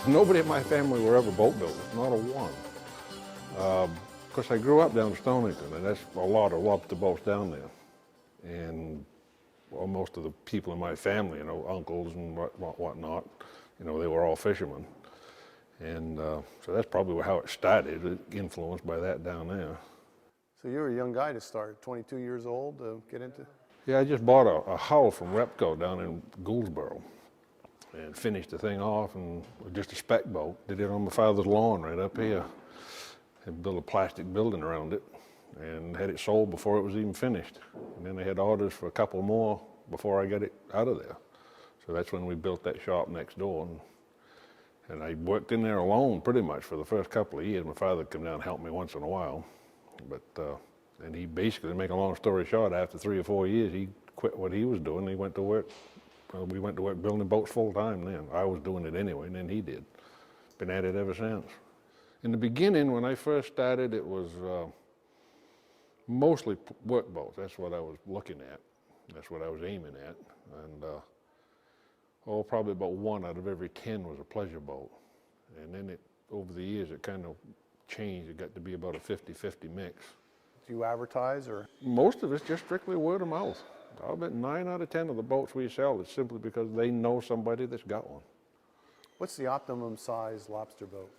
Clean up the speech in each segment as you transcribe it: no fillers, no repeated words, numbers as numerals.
Nobody in my family were ever boat builders, not a one. Of course, I grew up down in Stonington, and that's a lot of lobster boats down there. And well, most of the people in my family, uncles and whatnot, they were all fishermen. And so that's probably how it started, influenced by that down there. So you were a young guy to start, 22 years old to get into? Yeah, I just bought a hull from Repco down in Gouldsboro and finished the thing off, and just a spec boat. Did it on my father's lawn right up here. And built a plastic building around it and had it sold before it was even finished. And then they had orders for a couple more before I got it out of there. So that's when we built that shop next door. And I worked in there alone pretty much for the first couple of years. My father would come down and help me once in a while. And he basically, to make a long story short, after 3 or 4 years, he quit what he was doing. He went to work, we went to work building boats full time then. I was doing it anyway, and then he did. Been at it ever since. In the beginning, when I first started, it was mostly work boats. That's what I was looking at. That's what I was aiming at. And probably about 1 out of every 10 was a pleasure boat. And then over the years, it kind of changed. It got to be about a 50-50 mix. Do you advertise or? Most of it's just strictly word of mouth. I'll bet 9 out of 10 of the boats we sell is simply because they know somebody that's got one. What's the optimum size lobster boat?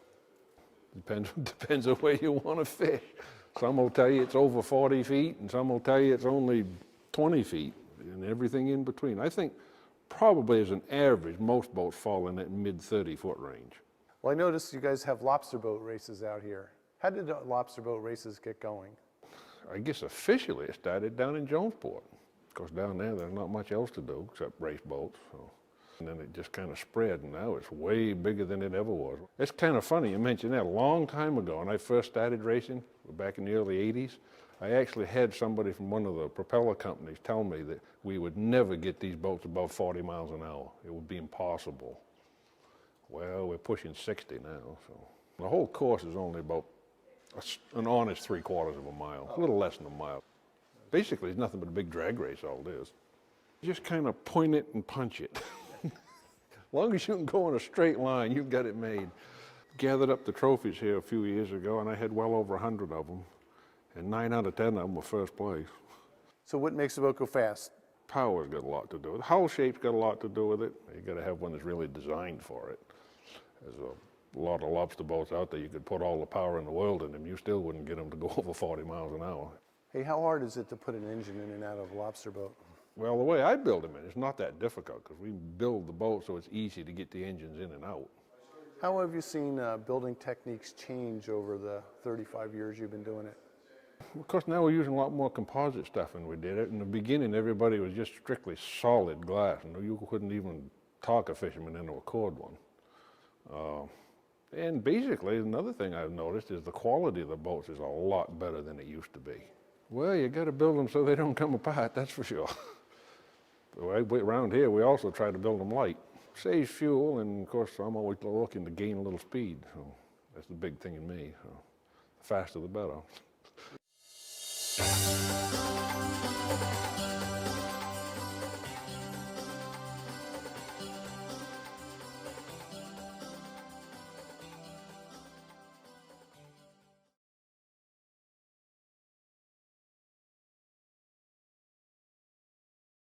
Depends on where you want to fish. Some will tell you it's over 40 feet, and some will tell you it's only 20 feet, and everything in between. I think probably as an average, most boats fall in that mid 30-foot range. Well, I noticed you guys have lobster boat races out here. How did the lobster boat races get going? I guess officially it started down in Jonesport. Of course, down there's not much else to do except race boats. So. And then it just kind of spread, and now it's way bigger than it ever was. It's kind of funny you mentioned that. A long time ago, when I first started racing, back in the early 80s, I actually had somebody from one of the propeller companies tell me that we would never get these boats above 40 miles an hour. It would be impossible. Well, we're pushing 60 now, so. The whole course is only about an honest 3/4 of a mile, a little less than a mile. Basically, it's nothing but a big drag race, all it is. You just kind of point it and punch it. As long as you can go in a straight line, you've got it made. Gathered up the trophies here a few years ago, and I had well over 100 of them, and 9 out of 10 of them were first place. So what makes a boat go fast? Power's got a lot to do with it. Hull shape's got a lot to do with it. You got to have one that's really designed for it. There's a lot of lobster boats out there. You could put all the power in the world in them, you still wouldn't get them to go over 40 miles an hour. Hey, how hard is it to put an engine in and out of a lobster boat? Well, the way I build them it's not that difficult because we build the boat so it's easy to get the engines in and out. How have you seen building techniques change over the 35 years you've been doing it? Of course, now we're using a lot more composite stuff than we did. In the beginning, everybody was just strictly solid glass, and you couldn't even talk a fisherman into a cord one. And basically, another thing I've noticed is the quality of the boats is a lot better than it used to be. Well, you got to build them so they don't come apart, that's for sure. Around here, we also try to build them light. Saves fuel, and of course, I'm always looking to gain a little speed. So that's the big thing in me. So the faster, the better.